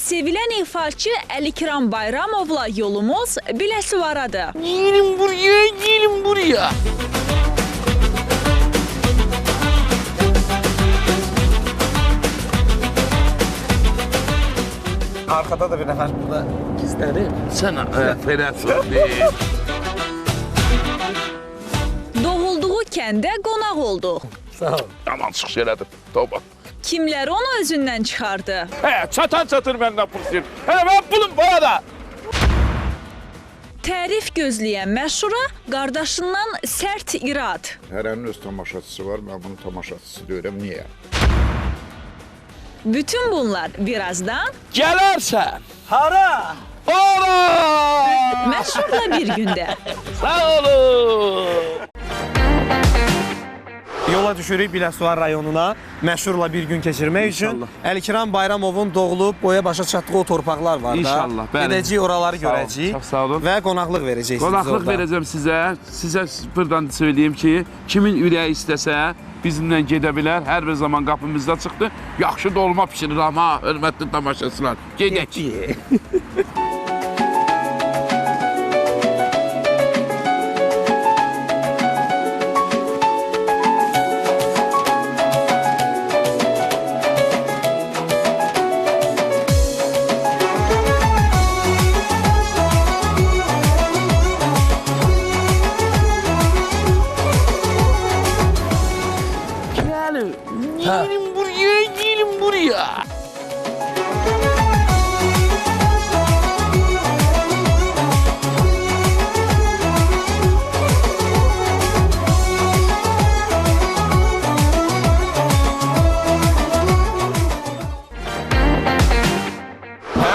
Sevilən ifaçı Əlikram Bayramovla yolumuz Biləsuvaradır. Gelin buraya, gelin buraya. Arkada da bir nəfər burada gizlənir. Sana Ferhat Bey. Doğulduğu kəndə qonaq olduq. Sağ ol. Aman çıkış elədim. Toba. Kimlər onu özündən çıxardı? Çatan çatır benden pırsın. Ben bulun bu arada. Tərif gözləyən məşhura qardaşından sərt irad. Hərənin öz tamaşaçısı var, mən bunun tamaşaçısı deyirəm, niyə? Bütün bunlar birazdan Gelersen. Hara? Ora! məşhurla bir gündə. Sağ olun. Yola düşürük Biləsuvar rayonuna məşhurla bir gün keçirmək üçün. İnşallah. Əlikram Bayramovun doğulub boya başa çatdığı o torpaqlar var da. İnşallah, bəli. Gedəcəyik, oraları Sağ olun, görəcəyik. çox sağ olun. Və qonaqlıq verəcəksiniz Qonaqlıq orada. verəcəm sizə. Sizə buradan söyleyeyim ki, kimin ürəyi istəsə bizimlə gedə bilər. Hər bir zaman qapımızda çıxdı. Yaxşı dolma pişirir ama hörmətli tamaşaçılar. Gedək. Getdik. Gelin. Gelin buraya, gelin buraya.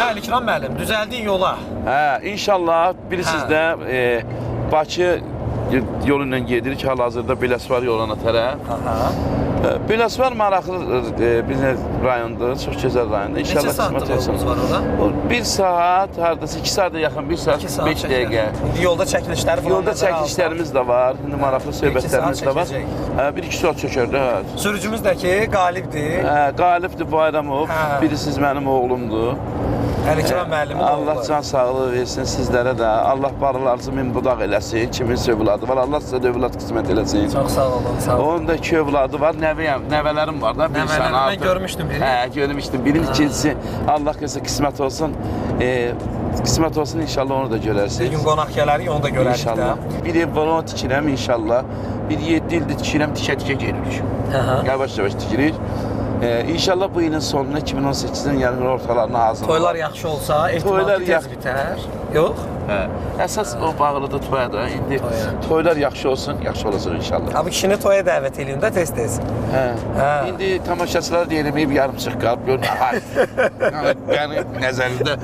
Əlikram müəllim, düzəldik yola. İnşallah bilirsiniz də Bakı yolundan gedirik hal-hazırda Biləsuvar yoluna tərəf. Aha. Biləsuvar maraqlı bir rayondur, çox gözəl rayondur. Neçə İnşallah saatdir qismət olsun. yolumuz var orada? 1 saat, hardasa 2 saata yaxın, 1 saat 2 saat 5 dəqiqə. İndi yolda çəkilişləri falan. Yolda nəzərə alsaq. çəkilişlərimiz də var, indi maraqlı söhbətlərimiz də var. çəkəcək. 1-2 saat çəkər də. Sürücümüz də ki, qalibdir. Qalibdir Bayramov, Hə. birisiz mənim oğlumdur. Əlikram müəllimin Allah oğlu. can sağlığı versin sizlərə də. Allah barılarınızı min budaq eləsin. Kimin övladı var, Allah sizə də övlad qismət eləsin. Çox sağ olun, sağ olun. Onun da 2 övladı var, nəvələrim var da. Bir Nəvələrim, sən mən artıq. görmüşdüm biri. Görmüşdüm. Birin ikincisi, Allah qısa qismət olsun. Qismət olsun inşallah onu da Bir görərsiniz. gün qonaq gələrik, onu da görərik də. İnşallah. Bir ev var, onu tikirəm inşallah. Bir 7 ildir tikirəm, tikə-tikə gelirik. Yavaş-yavaş tikirik. İnşallah bu ilin sonuna 2018-in yarın ortalarına hazır. Toylar yaxşı olsa, ehtimal Toylar ki, tez bitər. Yox? Əsas o bağlıdır toya da. İndi Toya. toylar yaxşı olsun, yaxşı olacaq inşallah. Abi kişini toya dəvət edin də tez-tez. Hə. İndi tamaşaçılar deyilməyib yarımçıq qalıb görmür. Yəni nəzərimdə,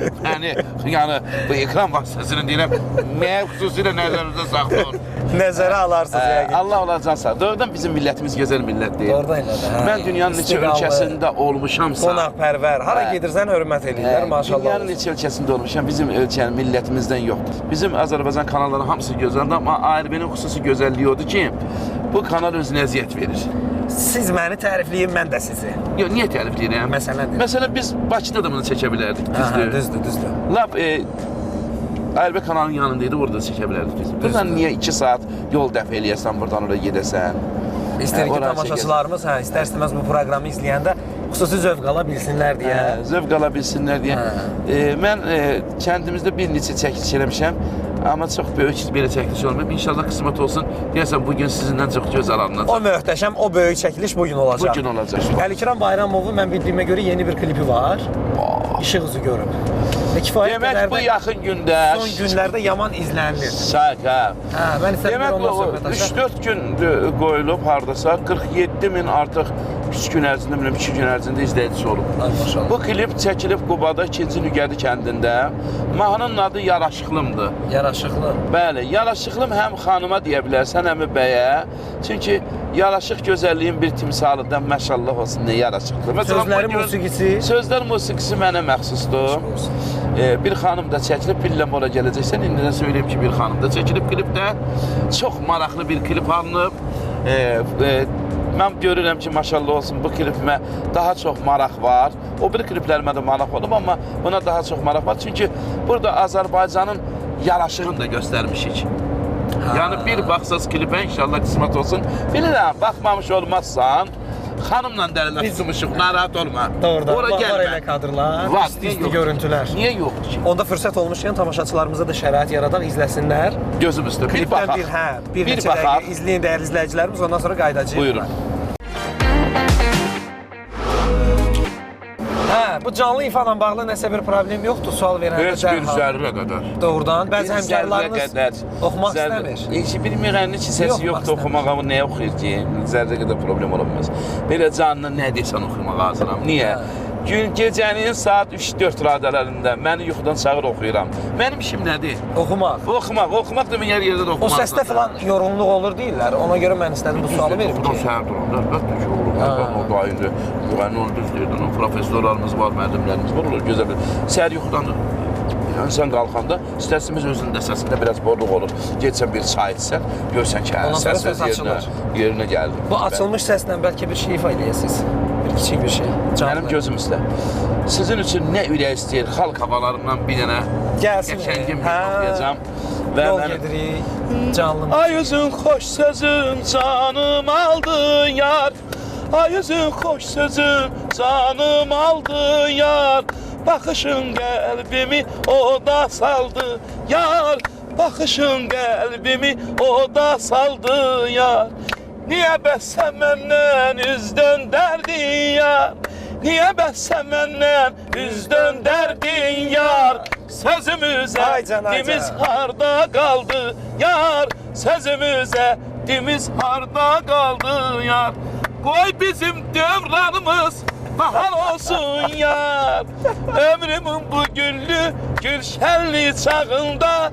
yəni bu ekran vasitəsini deyirəm, nəyə xüsusilə nəzərinizdə saxlayın. Nəzərə alarsınız yəqin. Allah Allah can sağ. Doğrudan bizim millətimiz gözəl millətdir. Doğrudan elə də. hə. Mən dünyanın neçə İstiqamlı, ölkəsində olmuşamsa, qonaqpərvər. Hara gedirsən hörmət edirlər, maşallah. dünyanın neçə ölkəsində olmuşam, bizim ölkənin millətimizdən yoxdur. Bizim Azərbaycan kanalları hamısı gözəldir, amma ARB-nin xüsusi gözəlliyi odur ki, bu kanal özünə əziyyət verir. Siz məni tərifləyin, mən də sizi. Yox, niyə tərifləyirəm? Məsələdir. Məsələn, biz Bakıda da bunu çəkə bilərdik, düzdür? Düzdür. Lap ARB kanalının yanındaydı, orada çəkə bilərdik biz. Buradan niyə 2 saat yol dəf eləyəsən, buradan oraya gedəsən? İstər ki, Oraya tamaşaçılarımız istər-istəməz bu proqramı izləyəndə xüsusi zövq ala bilsinlər deyə. Zövq ala bilsinlər deyə. Mən kəndimizdə bir neçə çəkiliş eləmişəm, amma çox böyük belə çəkiliş olmayıb. İnşallah qismət olsun. Deyəsən, bugün sizindən çox gözəl alınacaq. O möhtəşəm, o böyük çəkiliş bugün olacaq. Bugün olacaq. Əlikram Bayramovun mən bildiyimə görə yeni bir klipi var. İşıq üzü görüb. Kifayət Demək bu yaxın gündə son günlərdə yaman izlənilir. Sağ, Mən istəyirəm demək ondan bu söhbət açaq. 3-4 gün qoyulub hardasa 47 min artıq 3 gün ərzində, 2 gün ərzində izləyicisi olub. Maşallah. Bu klip çəkilib Qubada 2-ci Lügədi kəndində. Mahnının adı Yaraşıqlımdır. Yaraşıqlı. Bəli, yaraşıqlım həm xanıma deyə bilərsən, həm bəyə. Çünki yaraşıq gözəlliyin bir timsalıdır, məşallah olsun, nə yaraşıqlı. Sözləri, musiqisi. Sözlər, musiqisi mənə məxsusdur. Bir xanım da çəkilib, bilirəm ora gələcəksən. İndi də söyləyim ki, bir xanım da çəkilib klipdə. Çox maraqlı bir klip alınıb. Mən görürəm ki, maşallah olsun, bu klipimə daha çox maraq var. O bir kliplərimə də maraq olub, amma buna daha çox maraq var. Çünki burada Azərbaycanın yaraşığını da göstərmişik. Yəni bir baxsaz klipə inşallah qismət olsun. Bilirəm, baxmamış olmazsan, xanımla dərilə tutmuşuq, narahat olma. Doğrudan, Ora var gəlmə. elə kadrlar, Var, isti görüntülər. Niyə yoxdur ki? Onda fürsət olmuşkən tamaşaçılarımıza da şərait yaradaq, izləsinlər. Gözüm üstə, bir Klipdən baxaq. bir neçə dəqiqə izləyin dəyərli izləyicilərimiz, ondan sonra qaydacağıq. Buyurun. Hə, bu canlı ifadan bağlı nəsə bir problem yoxdur, sual verəndə Heç bir zərrə qədər. Doğrudan, bəzi həmkarlarınız oxumaq istəmir. Heç bir müğənni ki, səsi yoxdur oxumağa, bu nəyə oxuyur ki? Zərrə qədər problem olamaz. Belə canlı nə desən oxumağa hazıram. Niyə? Gün gecənin saat 3-4 radələrində məni yuxudan çağır oxuyuram. Mənim işim nədir? Oxumaq. Oxumaq da mən yer yerdə də O oxumaq. səsdə falan yorğunluq olur deyirlər. Ona görə mən istədim bu sualı verim Oxudan ki. səhər duranda, əlbəttə ki, olur. O da indi müğənni onu düz deyirdi. Onun professorlarımız var, müəllimlərimiz var, olur. Gözəl bir səhər yuxudan insan qalxanda istərsimiz özünün də səsində biraz borluq olur. Getsən bir çay içsən, görsən ki, səs yerinə gəldi. Bu açılmış səslə bəlkə bir şey ifa eləyəsiniz. Bir kiçik bir şey. Mənim gözüm üstə. Sizin üçün nə ürək istəyir, xalq havalarından bir dənə Gəlsin. qəşəngim oxuyacağam. Yol gedirik, canlı. Ay üzün xoş sözün canım aldı yar. Ay üzün xoş sözün canım aldı yar. Baxışın qəlbimi oda saldı yar. Baxışın qəlbimi oda saldı yar. Niyə bəs sən məndən üz döndərdin yar? Niyə bəs sən məndən üz döndərdin yar? Sözümüzə dimiz harda qaldı yar? Sözümüzə dimiz harda qaldı yar? Qoy bizim dövranımız bahar olsun yar. Ömrümün bu güllü gülşənli çağında,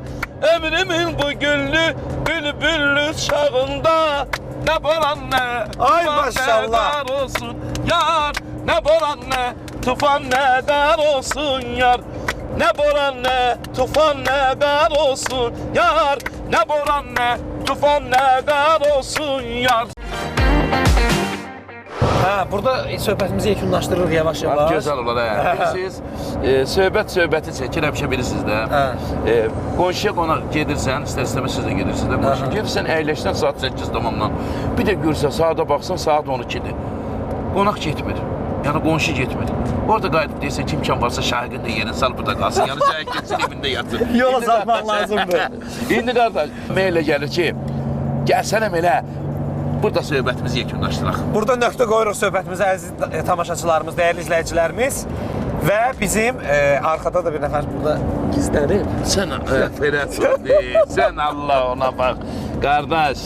ömrümün bu güllü bülbüllü çağında, nə boran nə Ay tufan maşallah. nədar olsun yar. Nə boran nə tufan nədar olsun yar. Nə boran nə tufan nədar olsun yar. Nə boran nə tufan nədar olsun yar. Hə, burada söhbətimizi yekunlaşdırırıq yavaş-yavaş. Gözəl olar, bilirsiniz, söhbəti çəkir, həmişə bilirsiniz də. Qonşuya qonaq gedirsən, istər-istəməz siz də gedirsiniz də. Qonşuya gedirsən, əyləşsən saat 8 tamamdan. Bir də görsən, saata baxsan, saat 12-dir. Qonaq getmir, yəni qonşu getmir. Orada qayıdıb deyirsən ki, imkan varsa şahidin də yerin sal burada qalsın, yəni şahid getsin, evində yatsın. Yola salmaq lazımdır. İndi qardaş, mən elə gəlir ki, gəlsənəm elə, burada söhbətimizi yekunlaşdıraq. Burada nöqtə qoyuruq söhbətimizə əziz tamaşaçılarımız, dəyərli izləyicilərimiz və bizim arxada da bir nəfər burada gizlənib. Sən Ferhat, sən Allah ona bax. Qardaş,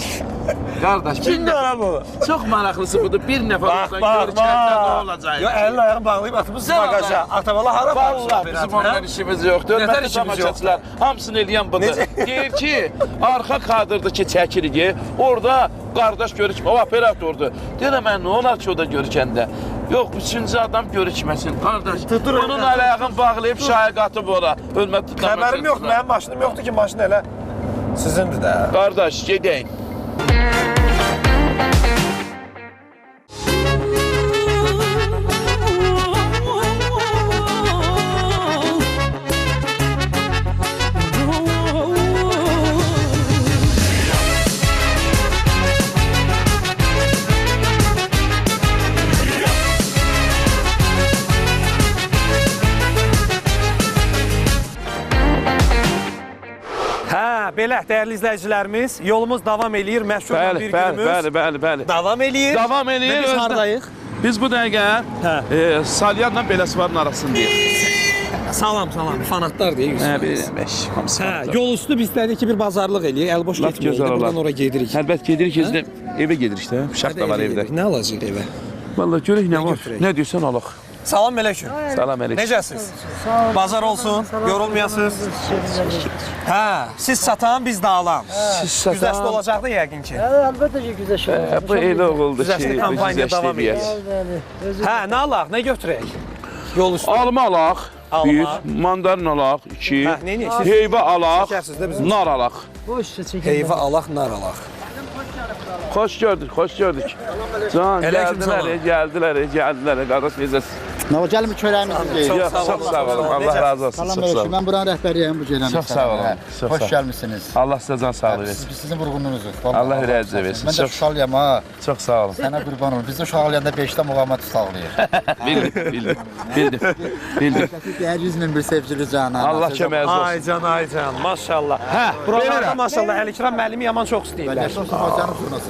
bir nəfər, çox maraqlısı budur, bir nəfər olsan görkəndə nə olacaq? Yo, əlini ayağını bağlayıb atımız bagaja. Atabala hara Vallahi bizim ondan işimiz yoxdur. Hörmətli tamaşaçılar, hamısını eləyən budur. Deyir ki, arxa kadrda ki, çəkirik, orada qardaş görükmə, o operatordur. Deyirəm, mən nə olar ki, o da görükəndə? Yox, üçüncü adam görükməsin, qardaş. Onun ayağını bağlayıb şahı qatıb ora. Hörmətli tamaşaçılar. Xəbərim yoxdur, mənim maşınım yoxdur ki, maşın elə sizindir də. Qardaş, gedək. Belə, dəyərli izləyicilərimiz, yolumuz davam eləyir, məşhurla bir günümüz. Bəli. Davam eləyir. Davam eləyir. Və biz haradayıq? Biz bu dəqiqə Salyanla Beləsivarın arasındayıq. Salam, fanatlar deyək. Yol üstü biz dedik ki, bir bazarlıq eləyək, əl boş getməyək. Buradan ora gedirik. Əlbət gedirik, evə gedirik də. Şaq da var evdə. Nə alacaq evə? Vallahi görək nə var. Nə deyirsən alaq. Salam əleykum. Salam əleykum. Necəsiz? Bazar olsun, yorulmayasınız. Hə, siz satan, biz də alam. Güzəşdə olacaqdı yəqin ki. Əlbəttə ki, güzəş olur. Bu elə oldu ki, Güzəşdə kampaniya davam edir. Hə, nə alaq, nə götürək? Yol üstü. Alma alaq, bir, mandarin alaq, iki, heyva alaq, nar alaq. Boş çəkin. Heyva alaq, nar alaq. Xoş gördük, xoş gördük. Can, gəldilər. Qardaş necəsiz? Nə o gəlin çörəyimizi Yox, çox sağ olun. Allah razı olsun. Salam Çox sağ əleykum. olun. Mən buranın rəhbəriyəm bu gələn. Çox sağ olun. Çox Xoş sağ olun. gəlmisiniz. Allah sizə can sağlığı versin. Sizin vurğununuzdur. Allah ürəyinizə versin. Mən də Çox Şuşalıyam ha. çox sağ olun. Sənə qurban olum. Biz də Şuşalıyanda 5-də muğamat sağlayır. Bildim. Hər 100 min bir sevgili canan. Allah köməyiniz olsun. Ay can, maşallah. Hə, buralarda maşallah Əlikram müəllimi yaman çox istəyirlər. Yaşasın Hocanın turnası.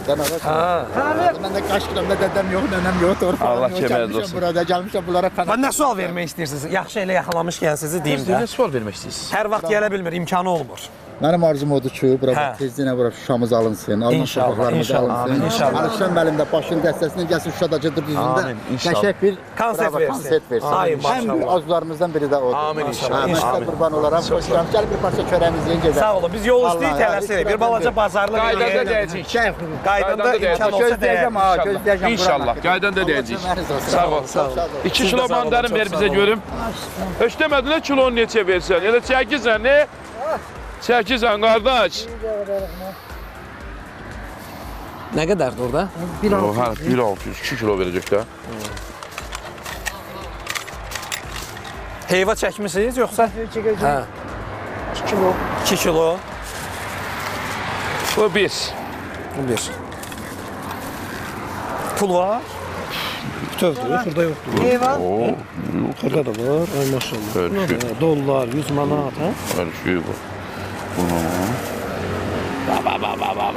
Mən də qaç kilometrə dədəm yox, nənəm yox, torpağım Allah yox. köməyiniz Gəlmişəm olsun. burada, gəlmişəm bunlara fəna. Mən nə sual vermək istəyirsiniz? Yaxşı elə yaxalamışkən sizi deyim də. Nə sual vermək istəyirsiniz? Hər vaxt gələ bilmir, imkanı olmur. Mənim arzum odur ki, bura Hə. tezliklə bura Şuşamız alınsın, Alman İnşallah, torpaqlarımız inşallah, alınsın. inşallah. Alışan müəllim də başın dəstəsindən gəlsin Şuşadakı düzündə Amin, inşallah. qəşəng bir Konsert bravo, versin. konsert versin. Ay, Ən maşallah. böyük arzularımızdan biri də odur. Amin inşallah. Mən sizə Amin. qurban olaram, xoş gəlmiş. Gəl bir parça çörəyimizi yeyin gedək. Sağ olun, biz yol üstü Allah, tələsirik. Bir balaca bazarlıq Qaydanda eləyək. deyəcəyik. Qaydanda imkan olsa Gözləyəcəm deyək. ha, gözləyəcəm. İnşallah, qaydanda deyəcəyik. Sağ ol. 2 kilo mandarin ver bizə görüm. Heç demədin kilonu neçə versən? Elə çəkirsən, ne? Çəkirsən, qardaş. Nə qədərdir orada? Hə, 1.600, 2 kilo verəcək də. Heyva çəkmisiniz yoxsa? Hə. 2 kilo. 2 kilo. Bu 1. Bu bir. Pul var. Bütövdür, şurada yoxdur. Heyvan. Oo, Burada da var, ay maşallah. Ölçü. Dollar, 100 manat, hə? ölçüyü bu. Bunu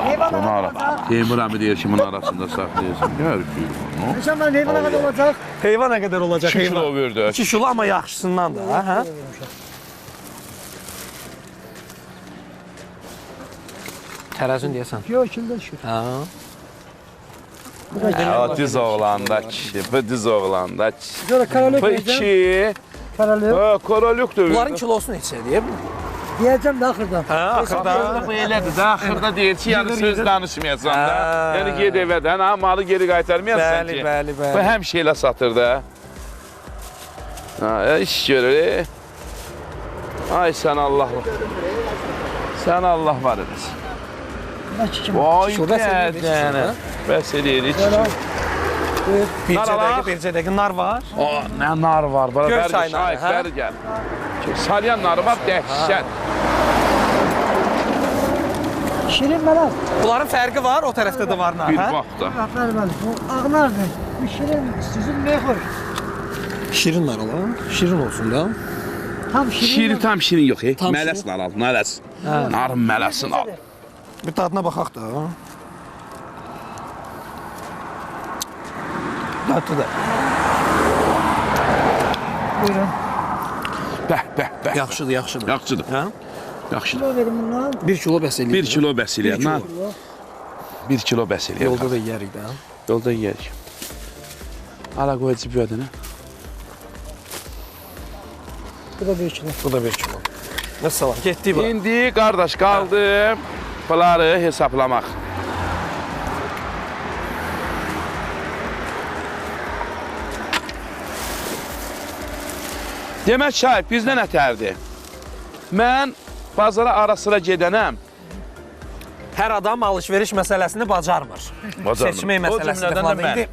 Heyvan ara. Teymur abi deyir ki, bunun arasında saxlayırsan. Ne ölçüyü bu? Hüsam ben heyvana kadar olacak. Heyva nə qədər olacaq 2 kilo verdi. 2 kilo amma yaxşısından da, hə? Tərəzün deyəsən. Yok kilde şu. Hə. O düz oğlanda kişi, bu düz oğlanda kişi. Şöyle karalık Bu diyeceğim. 2. Karalık. Ha, koroluk da Bunların verdi. kilosu neçədir? Diyeceğim de ahırdan. Hə, axırda. Bu elədir də, axırda deyir ki, yəni söz danışmayasan da. Ha. Yəni ged evədən, ha, malı geri qaytarmayasan Bəli, ki. bəli, bəli. Bu həmişə elə satır da. Ha, iş görür. Ay sən Allah var. Sən Allah var edesin. Ben çiçim. Vay Şurada sən dədəni. Bəs eləyirik. Bircə Nar dəqiqə, alaq. bircə dəqiqə nar var. O, nə nar var. Bura Göy bəri çay narı, hə? şahidləri gəl. Salyan narı var, dəhşət. Şirin merak. Bunların fərqi var, o tərəfdə də var nar, Bir hə? bax da. Aferin ben. Bu ağlardı. Bu şirin sizin ne hoş. Şirin nar alan, şirin olsun da. Tam şirin. Şirin tam şirin yox, Tam mələs nar al, mələs. Narın mələsini al. Bir dadına baxaq da. Dadlı da. Buyurun. Bəh. Yaxşıdır, yaxşıdır. Yaxşıdır. Hə? Yaxşıdır. Kilo verin bundan. 1 kilo bəs eləyir. 1 kilo bəs eləyər. 1 kilo. 1 kilo bəs eləyər. Yolda da yeyərik də. Yolda yeyərik. Ala qoy cibiyadını. Bu da 1 kilo. Bu da 1 kilo. Məsələn, getdik bura. İndi qardaş qaldı bunları hesablamaq. Demək Şahib, bizdə nətərdir? Mən bazara ara sıra gedənəm. Hər adam alış-veriş məsələsini bacarmır. Bacarmır. Seçmək O məsələsini cümlədən də falan. mən. İndi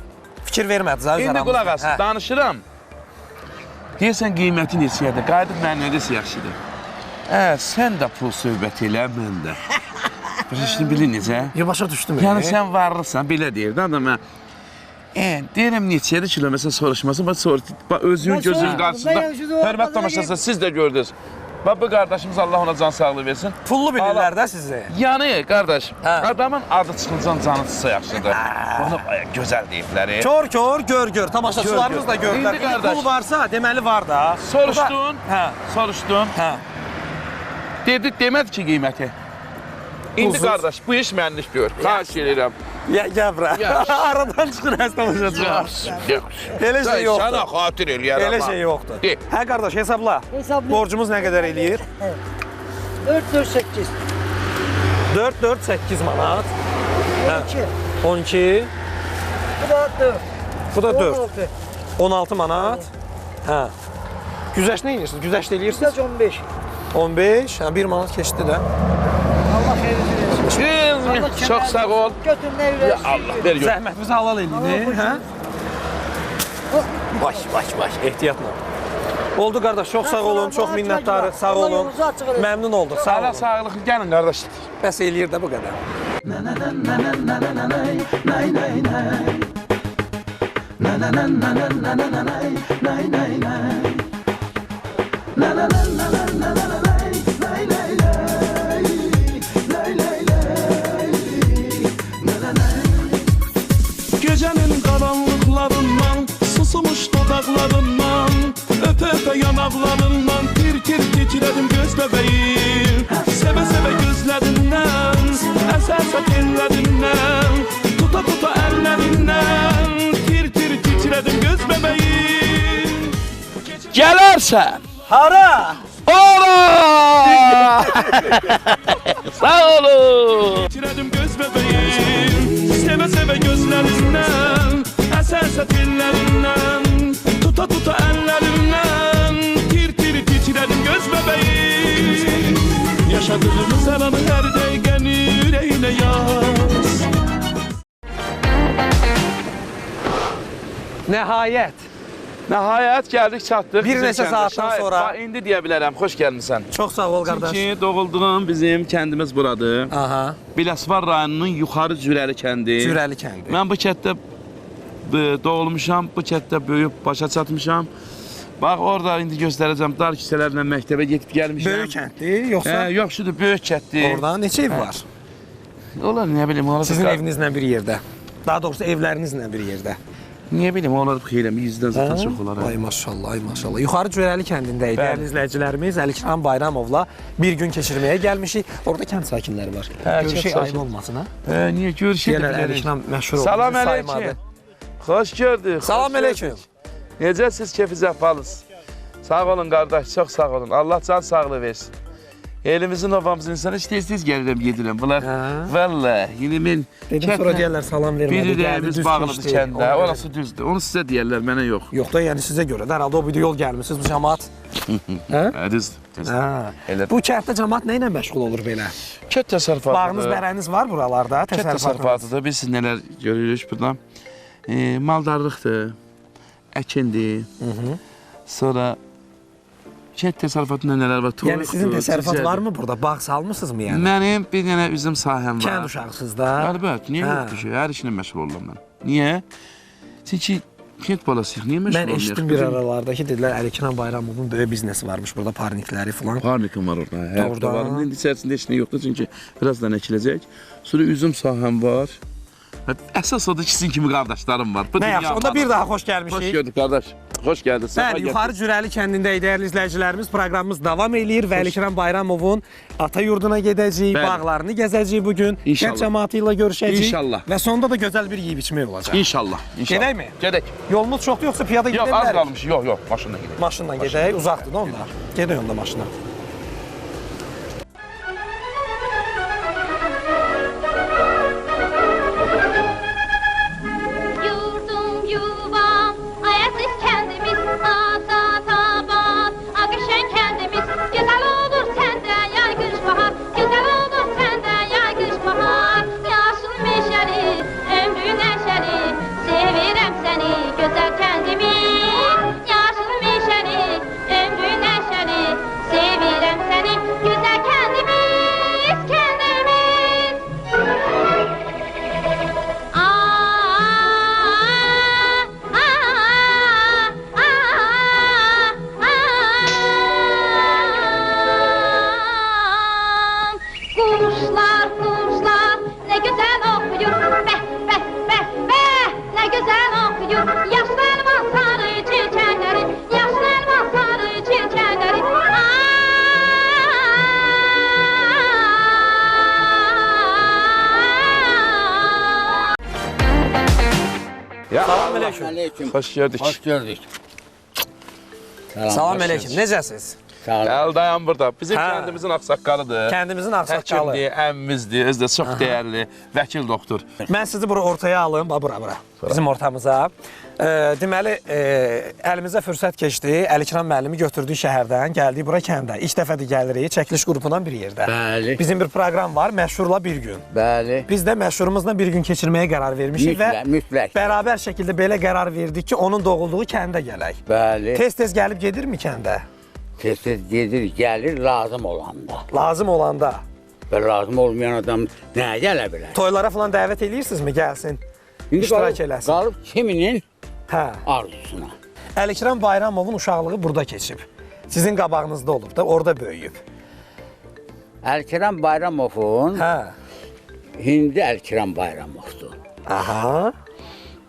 fikir vermədiniz ha öz İndi aranızda. qulaq as, Hə. danışıram. Deyirsən qiyməti neçədir? Qayıdıb mənim ödəsi yaxşıdır. Sən də pul söhbət elə, mən də. Başa bilin necə? Ya başa düşdüm. Yəni sən varlısan, belə deyir də adama. Deyirəm neçədir kilo, məsələn soruşmasın, özünün gözünün soruşmadım, qarşısında. mən özünü o Hörmət bazara tamaşasında siz də gördünüz. Bax bu qardaşımız Allah ona can sağlığı versin. Pullu bilirlər də sizi. Yəni qardaş, Hə. adamın adı çıxıncan canı çıxsa yaxşıdır. Bunu gözəl deyiblər. Kör, gör. Tamaşaçılarımız da gördülər. İndi qardaş. Pul varsa deməli var da. Soruşdun, Hə. soruşdun. Hə. Dedi, demədi ki qiyməti. İndi Pulsuz. qardaş, bu iş mənlik deyil. Xahiş edirəm. Gəl bura. Yaxşı. Aradan çıxır həs tamaşaçılar. Elə şey yoxdur. Sənə xatir eləyərəm. Elə şey yoxdur. De. Hə qardaş, hesabla. Hesablı. Borcumuz nə qədər eləyir? 4-4-8. 4-8 manat. 12. 12. Bu da 4. Bu da 4. 16. 16 manat. Hə. Güzəşt nə edirsiniz? Güzəşt eləyirsiniz? Güzəş 15. 15. Hə, 1 manat keçdi də. Allah xeyirli versin. Çox sağ ol. Götürün Ya evlər. Allah ver gör. Zəhmətimizi halal eləyin, hə? Baş, ehtiyatla. Oldu qardaş, çox sağ olun, çox minnətdarıq, sağ olun. Məmnun olduq, sağ Sağ olun. sağlıq. Gəlin qardaş. Bəs eləyir də bu qədər. Gecenin karanlıklarından, susmuş dudaklarından, öpe öpe yanaklarından, tir tir titredim göz bebeğim. Seve seve gözlerinden, ese ese tellerinden, tuta tuta ellerinden, tir tir titredim göz bebeğim. Gələrsən. Hara? Ora! Sağ olun. Titredim göz bebeğim, seve seve gözlerinden, ese ese tellerinden, tuta tuta ellerinden, tir tir titredim göz bebeğim. Yaşadığımız her anı her değgeni yüreğine yaz. Nəhayət. Nəhayət gəldik, çatdıq. Bir bizim neçə kəndə. saatdan Şahid, sonra. bax, indi deyə bilərəm, xoş gəlmisən. Çox sağ ol qardaş. Çünki doğulduğum bizim kəndimiz buradır. Aha, Biləsuvar rayonunun yuxarı Cürəli kəndi. Cürəli kəndi. Mən bu kənddə doğulmuşam, bu kənddə böyüyüb başa çatmışam. Bax, orada indi göstərəcəm, dar kisələrlə məktəbə gedib gəlmişəm. Böyük kənddir, yoxsa? Yox, şudur, böyük kənddir. Orada neçə ev var? Onlar nə bilim, onlar Sizin evinizlə bir yerdə. Daha doğrusu evlərinizlə bir yerdə. Niyə bilim, onlar xeyrəm, 100-dən zaten çox olar. Ay maşallah, ay maşallah. Yuxarı Cürəli kəndindəyik. Dəyərli izləyicilərimiz Əlikram Bayramovla bir gün keçirməyə gəlmişik. Orada kənd sakinləri var. Görüşək kənd ayıb olmasın, ha? Niyə görüşək? Deyirlər Əlikram məşhur oldu. Salam bizi əleykum. saymadı. Xoş gördük. Salam xoş əleykum. gördük. Necəsiz, keyfiniz əhvalınız? Sağ olun qardaş, çox sağ olun. Allah can sağlığı versin. Elimizin ovamızın insanı tez-tez gəlirəm, gedirəm. Bunlar vallahi, yine mən Dedim sonra deyərlər salam vermədi. bir gəldi, ürəyimiz düz bağlıdır keçdi. kəndə. Ona görə. Orası düzdür. Onu sizə deyərlər, mənə yox. Yox da yəni sizə görə də herhalde o bir yol gəlmisiniz bu cəmaət. Hə? Düzdür. Ha. Elə. Bu kənddə cəmaət nə ilə məşğul olur belə? Kət təsərrüfatıdır. Bağınız, bərəniz var buralarda, Kət təsərrüfatınız. təsərrüfatıdır. Biz nələr görürük burada? Maldarlıqdır, əkindir. Sonra kət təsərrüfatında nələr var? Yəni sizin təsərrüfat varmı burada? Bağ salmısınızmı yəni? Mənim bir dənə üzüm sahəm var. Kənd uşaqsınız da. Əlbət, niyə Hə. yoxdur ki? Hər işlə məşğul oluram mən. Niyə? Çünki kənd balasıyıq, niyə məşğul Mən olmayaq? eşitdim bir aralarda ki, dedilər Əlikram Bayramovun böyük biznesi varmış burada parnikləri falan. Parnikim var orada. Hə, Orada. orada var. İndi içərisində heç nə yoxdur çünki birazdan əkiləcək. Sonra üzüm sahəm var. Əsas odur ki, sizin kimi qardaşlarım var. Bu Nə yaxşı, onda bir daha xoş Xoş gəlmişik. gördük qardaş. Xoş gəldin. Bəli, yuxarı Cürəli kəndindəyik dəyərli izləyicilərimiz. Proqramımız davam eləyir və Əlikram Bayramovun ata yurduna gedəcəyik, Bəli. bağlarını gəzəcəyik bu gün. İnşallah. Kənd cəmaatı ilə görüşəcəyik. İnşallah. Və sonda da gözəl bir yeyib içmək olacaq. İnşallah. İnşallah. Gedəkmi? Gedək. Yolumuz çoxdur yoxsa piyada Yox, gedə az bilərik? qalmış. Yox, maşınla gedək. Maşınla gedək, uzaqdır da onda. Gedək onda maşına. Yurdum yuvam, ayaksız kendimiz, ata taban, akışan kendimiz. Güzel olur senden yay kış bahar, güzel olur senden yay kış bahar. Yaşıl meşeli, ömrü neşeli, sevirem seni güzel kendimiz. Yaşıl meşeli, ömrü neşeli, sevirem seni güzel kendimiz, kendimiz. Kuşlar, kuşlar ne güzel okuyor. Beh, beh, beh, beh, ne güzel okuyor. Yaşlı elma sarı çiçekleri, yaşlı elma sarı çiçekleri. Salam əleykum. Aleyküm. Xoş gördük. Hoş gördük. Salam əleykum. Necəsiz? Sağ olun. Gəl dayan burada. Bizim Hə. kəndimizin ağsaqqalıdır. Kəndimizin ağsaqqalı. Həkimdir, əmmimizdir, özü də çox dəyərli vəkil doktor. Mən sizi bura ortaya alım, bura. Bizim ortamıza. Deməli, əlimizə fürsət keçdi. Əlikram müəllimi götürdük şəhərdən, gəldik bura kəndə. İlk dəfədir gəlirik, çəkiliş qrupundan bir yerdə. Bəli. Bizim bir proqram var, məşhurla bir gün. Bəli. Biz də məşhurumuzla bir gün keçirməyə qərar vermişik və Mütləq. bərabər şəkildə belə qərar verdik ki, onun doğulduğu kəndə gələk. Bəli. Tez-tez gəlib gedirmi kəndə? Tez-tez gedir, gəlir lazım olanda. Lazım olanda. Və lazım olmayan adam nəyə gələ bilər? Toylara falan dəvət eləyirsinizmi, gəlsin? İştirak eləsin. Qalıb kiminin Hə. arzusuna. Əlikram Bayramovun uşaqlığı burada keçib. Sizin qabağınızda olub da, orada böyüyüb. Əlkiram Bayramovun Hə. Hindi Əlkiram Bayramovdur. Aha.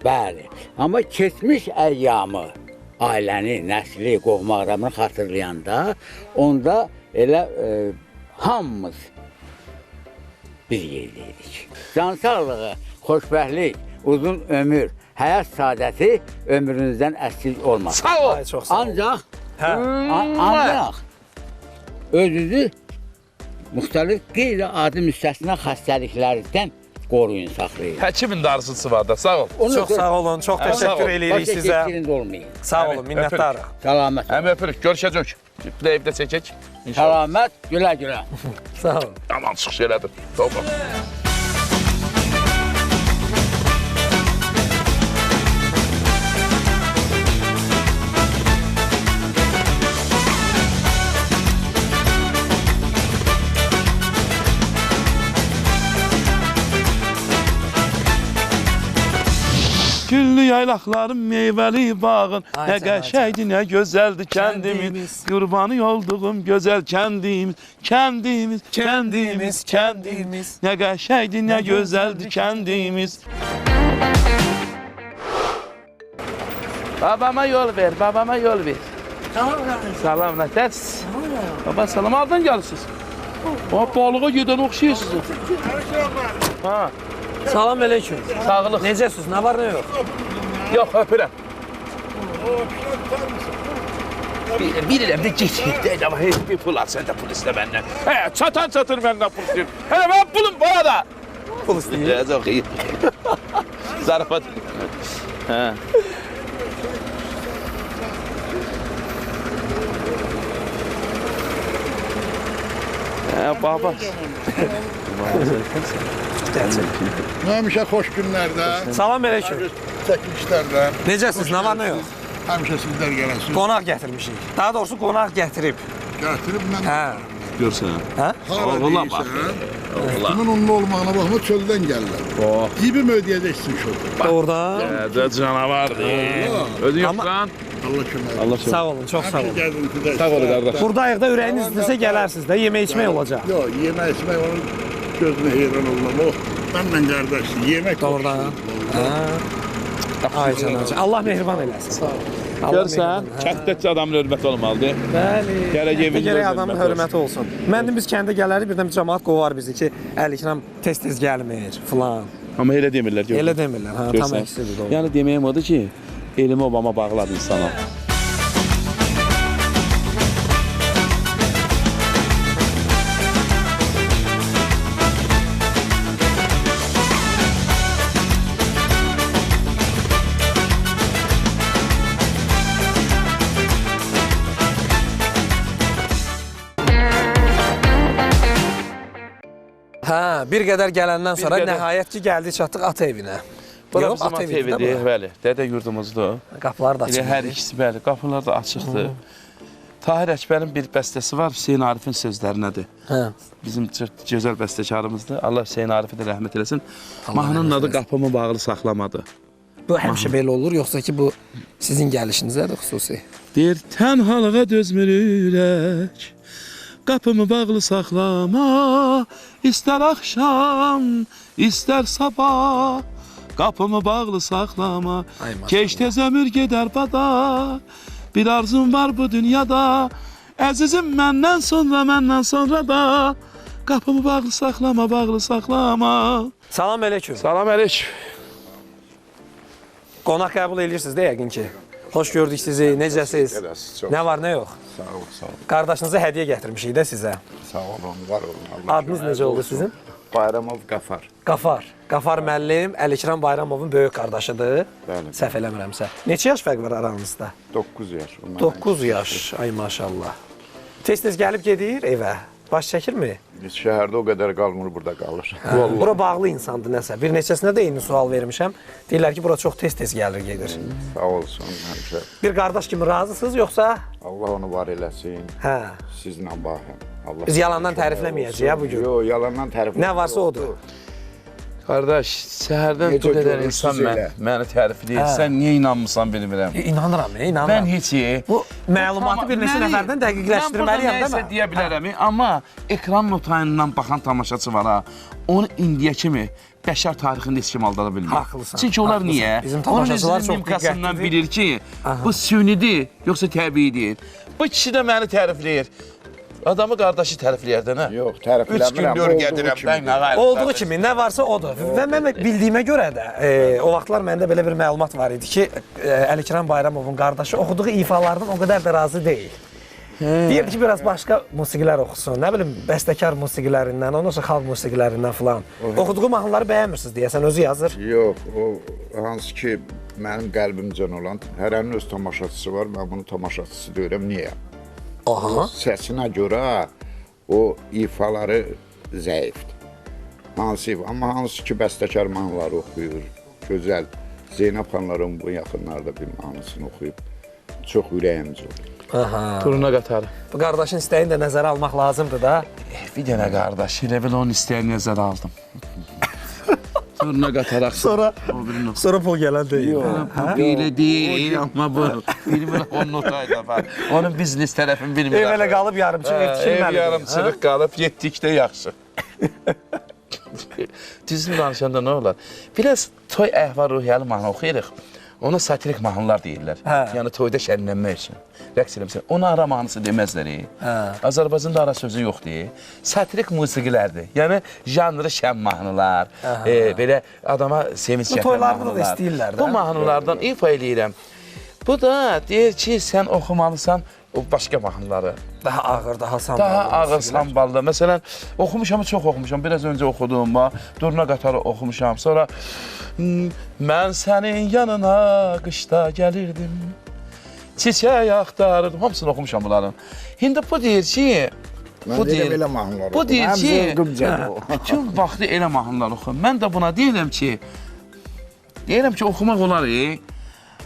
Bəli. Amma keçmiş əyyamı, ailəni, nəsli, qovma ağramını xatırlayanda onda elə hamımız bir yerdeyirik. Can sağlığı, xoşbəxtlik, uzun ömür, həyat saadəti ömrünüzdən əskiz olmasın. Sağ ol. Ay, çox sağ olun. Ancaq, Hə. ancaq özünüzü müxtəlif qeyri-adi müstəsna xəstəliklərdən qoruyun, saxlayın. Həkimin də arzusu var da, sağ ol. Çox sağ olun, çox sağ ol. təşəkkür eləyirik Başa sizə. keçirində olmayın. Sağ olun, minnətdarım. Salamət. Həmi öpürük, görüşəcək. Bir də evdə çəkək. Salamət, gülə-gülə. Sağ olun. Aman çıx elədir. Doğru. Güllü yaylaqların, meyvəli bağın, Ay nə canım, qəşəkdir, nə gözəldir kəndimiz. Kəndimiz. Qurbanı olduğum gözəl kəndimiz, kəndimiz, kəndimiz, kəndimiz. Nə qəşəkdir, nə gözəldir kəndimiz. Babama yol ver, babama yol ver. Salam, nətərs? Baba, salam, aldan gəlirsiniz. O, balığa gedən oxşayırsınız. Ha, Salam aleyküm. sağlıq. Necəsiz? Nə var, nə yox? Yox, öpürəm. Bilirəm də get, amma heç bir pul al, sən də pul istə məndən. Hə, çatan çatır məndən pul istəyir. Hələ mən pulum bana da. Pul istəyir. Çox iyi. Zarafat. Hə. Hə, baba. Həmişə xoş günlərdə, Salam aleyküm. çəkilişlərdə, Necəsiz? Nə var, nə yox? həmişə sizlər gələsiniz. Qonaq gətirmişik. Daha doğrusu qonaq gətirib. Gətirib mən Hə. Görsən. Hə? hara Oğula bax. deyirsən, kimin unlu olmağına baxma, çöldən gəlirlər. Oh. Cibim ödəyəcəksin şurada. Doğrudan. Də canavardır. Özün yoxsan. Allah kömək. Allah Sağ olun, çox sağ olun. Gəzintidə. Sağ ol qardaş. Buradayıq da ürəyiniz istəsə gələrsiniz də, yemək içmək olacaq. Yox, yemək içmək onun gözünə heyran olmam. O, mənlə qardaşdır, yemək Doğrudan. Ay canım. Allah mehriban eləsin. Sağ ol. Görsən, kənddə adamın hörməti olmalıdır. Bəli. Gərək evində Gərək hörmət adamın olsun. hörməti olsun. Məndə biz kəndə gələrik, birdən bir cəmaət qovar bizi ki, Əlikram tez-tez gəlmir filan. Amma elə demirlər. görsən. Elə demirlər. Ha, tam Görsən. əksidir doğru. Yəni deməyim odur ki, elmi obama bağladı insana. Hə, bir qədər gələndən sonra qədər. nəhayət ki gəldik çatdıq ata evinə. Bura Yox, bizim ata ata evidir də evidir, bura. bəli. Dədə yurdumuzdur. Qapılar da Elə hər açıq. ikisi, bəli, qapılar da açıqdır. Tahir Əkbərin bir bəstəsi var, Hüseyn Arifin sözlərinədir. Hə. Bizim çox gözəl bəstəkarımızdır. Allah Hüseyn Arifi də rəhmət eləsin. Mahnının adı Qapımı bağlı saxlamadı. Bu həmişə belə olur, yoxsa ki bu sizin gəlişinizədir xüsusi? Deyir, tənhalığa dözmür ürək, qapımı bağlı saxlama, istər axşam, istər sabah, qapımı bağlı saxlama, Ay maşallah. keç tez ömür gedər bada, bir arzum var bu dünyada, əzizim məndən sonra da, qapımı bağlı saxlama. Salam aleyküm. Salam əleyküm. Qonaq qəbul edirsiniz də yəqin ki. Xoş gördük sizi. Necəsiz? Gələsiz, çox Nə var, nə yox? Sağ ol, sağ ol. Qardaşınıza hədiyyə gətirmişik də sizə. Sağ olun, var olun. Allah Adınız necə oldu sizin? Bayramov Qafar. Qafar. Qafar müəllim Əlikram Bayramovun böyük qardaşıdır. Bəli. Səhv eləmirəmsə. Neçə yaş fərq var aranızda? 9 yaş. 9 yaş. Ay maşallah. Tez-tez gəlib gedir evə. Baş çəkirmi? Şəhərdə o qədər qalmır, burada qalır. Bura bağlı insandır nəsə. Bir neçəsinə də eyni sual vermişəm. Deyirlər ki, bura çox tez-tez gəlir, gedir. Sağ olsun həmişə. Bir qardaş kimi razısınız yoxsa? Allah onu var eləsin. Hə. Sizlə baxın. Allah Biz yalandan tərifləməyəcəyik bu gün. Yox, yalandan tərifləməyəcəyik. Nə varsa odur. Qardaş, səhərdən Necə bu qədər görürsünüz insan elə? məni tərifləyir. Sən niyə inanmısan bilmirəm. İnanıram, inanıram. Mən heç Bu məlumatı bir neçə nəfərdən dəqiqləşdirməliyəm Mən də burada nəyisə deyə bilərəm, amma ekran notayından baxan tamaşaçı var ha. Onu indiyə kimi bəşər tarixində heç kim aldada bilmir. Haqlısan, Çünki onlar haqlısan. niyə? Bizim tamaşaçılar Onun çox mimikasından diqqətlidir. bilir ki, bu sünidir, yoxsa təbiidir. Bu kişi də məni tərifləyir. Adamı qardaşı tərifləyər də nə? Yox, tərifləmirəm. 3 gündür gedirəm, mən nə qayıb. Olduğu kimi nə varsa odur. Və mən bildiyimə görə də o vaxtlar məndə belə bir məlumat var idi ki, Əlikram Bayramovun qardaşı oxuduğu ifalardan o qədər də razı deyil. Deyirdi ki, biraz başqa musiqilər oxusun, nə bilim, bəstəkar musiqilərindən, ondan sonra xalq musiqilərindən filan. Oxuduğu mahnıları bəyənmirsiniz deyəsən, özü yazır. Yox, o hansı ki mənim qəlbimcən olan, hərənin öz tamaşaçısı var, mən bunu tamaşaçısı deyirəm, niyə? Aha. Səsinə görə o ifaları zəifdir. Amma hansı ki bəstəkar mahnıları oxuyur, gözəl. Zeynəb xanların bu yaxınlarda bir mahnısını oxuyub, çox ürəyimcə olur. Aha. Turuna qatarı. Bu qardaşın istəyini də nəzərə almaq lazımdır da. Bir dənə qardaş, elə bil onun istəyini nəzərə aldım. Turuna qataraq. Sonra pul gələn deyil. Belə deyil, amma bu bilmir onun notayla var. Onun biznes tərəfini bilmir. Ev elə qalıb yarımçı, ev Ev tikilməli. yarımçılıq qalıb, getdikdə yaxşı. Düzünü danışanda nə olar? Biraz toy əhval-ruhiyyalı mahnı oxuyuruq. Ona satirik mahnılar deyirlər. Yəni toyda şənlənmək üçün. Rəqs eləmişsən. Ona ara mahnısı deməzlər. Azərbaycanda ara sözü yoxdur. Satirik musiqilərdir. Yəni janrı şən mahnılar, belə adama sevinç gətirən mahnılar. Toylarda da istəyirlər də. Bu mahnılardan ifa eləyirəm. Bu da deyir ki, sən oxumalısan o başqa mahnıları. Daha ağır, daha samballı. Daha ağır, samballı. Məsələn, oxumuşam, çox oxumuşam. Biraz öncə oxudum, Durna qatarı oxumuşam. Sonra mən sənin yanına qışda gəlirdim, çiçək axtarırdım. Hamısını oxumuşam bunların. İndi bu deyir ki, bu deyir ki, bütün vaxtı elə mahnılar oxuyum. Mən də buna deyirəm ki, oxumaq olar.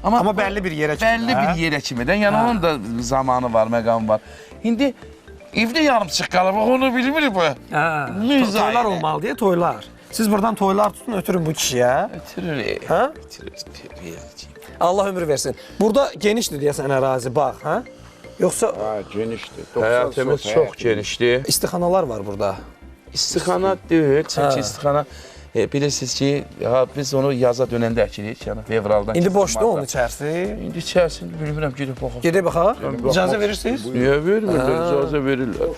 Amma bəlli bir yerə kimi. Bəlli bir yerə kimi də. Yəni onun da zamanı var, məqamı var. İndi evdə yarımçıq qalıb, onu bilmirik bu. Toylar olmalı deyə toylar. Siz buradan toylar tutun, ötürün bu kişiyə. Ötürürük. Hə? Allah ömür versin. Burada genişdir deyəsən ərazi, bağ, hə? Yoxsa Genişdir. Həyatımız çox genişdir. istixanalar var burada. İstixana deyil, çünki istixana bilirsiniz ki, biz onu yaza dönəndə əkirik, yəni fevraldan. İndi boşdur onun içərisi. İndi içərisini bilmirəm, gedib baxaq. Gedək baxaq. İcazə verirsiniz? Niyə vermirlər? İcazə verirlər.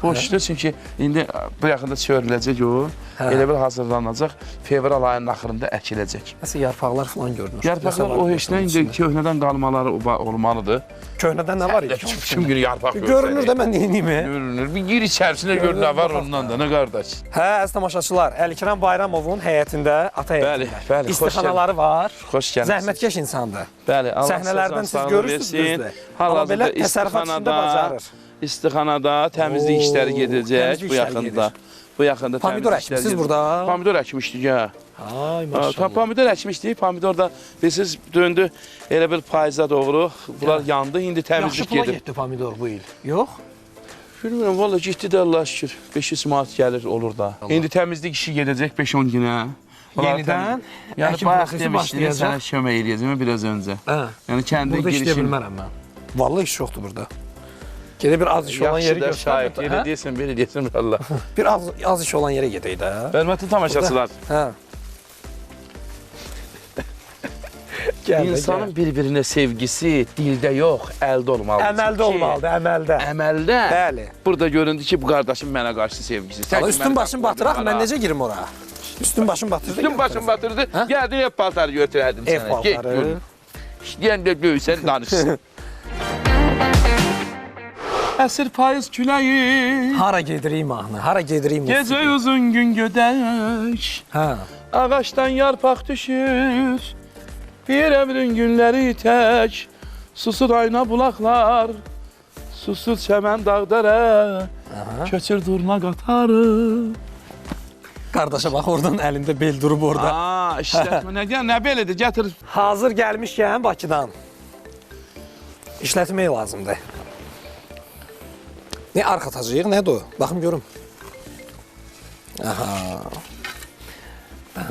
Boşdur, çünki indi bu yaxında çörüləcək o, elə bir hazırlanacaq, fevral ayının axırında əkiləcək. Nəsə yarpaqlar falan görünür. Yarpaqlar o heçdən indi köhnədən qalmaları olmalıdır. Köhnədən nə var idi? Bütün gün yarpaq Görünür də mən neyiniyim? Görünür. Bir gir içərisinə gör nə var ondan da, nə qardaş. Hə, əziz tamaşaçılar, Əlikram Bayramovun həyətində, ata həyətində bəli, istixanaları var. Xoş gəlmisiniz. Zəhmətkeş insandır. Bəli, Allah Səhnələrdən siz görürsünüz düzdür. Amma belə təsərrüfat içində bacarır. İstixanada təmizlik işləri gedəcək bu yaxında. Bu yaxında pomidor əkmişsiniz burada? Pomidor əkmişdik, hə. Ay maşallah. Pomidor əkmişdik, pomidor da bilirsiniz döndü elə bir payıza doğru. Bunlar yandı, indi təmizlik gedir. Yaxşı pula getdi pomidor bu il. Yox? Bilmirəm, valla getdi də Allah şükür. 500 manat gəlir olur da. İndi təmizlik işi gedəcək 5-10 günə. Yenidən yəni bayaq demişdim, sənə kömək eləyəcəm biraz öncə. Yəni kəndə burada işləyə girişin. bilmərəm mən. Vallahi iş yoxdur burada. Gedə bir az iş olan yeri göstər. Elə deyəsən, belə deyəsən valla. Bir az iş olan yerə gedək də. Hörmətli tamaşaçılar. Hə. İnsanın bir-birinə sevgisi dildə yox, əldə olmalıdır. Əməldə olmalıdır, əməldə. Əməldə. Bəli. Burada göründü ki, bu qardaşım mənə qarşı sevgisi. Üstün başım batıraq, mən necə girim ora? Üstün başım batırdı. Üstün başım batırdı. Gəldin ev paltarı götürərdim sənə. Ev paltarı. İşləyən də göysən danışsın. Əsir payız küləyi. Hara gedirik mahnı, hara gedirik musiqi. Gecə uzun gün gödək. Hə. Ağaçdan yarpaq düşür. Bir ömrün günləri tək. Susur ayna bulaqlar. Susur çəmən dağdara. Köçür durna qatarı. Qardaşa bax, oradan əlində bel durub orada. İşlətmə nə belədir, gətir. Hazır gəlmişkən Bakıdan işlətmək lazımdır. Ne arx atacağıq, nədir o? Baxım görüm. Aha.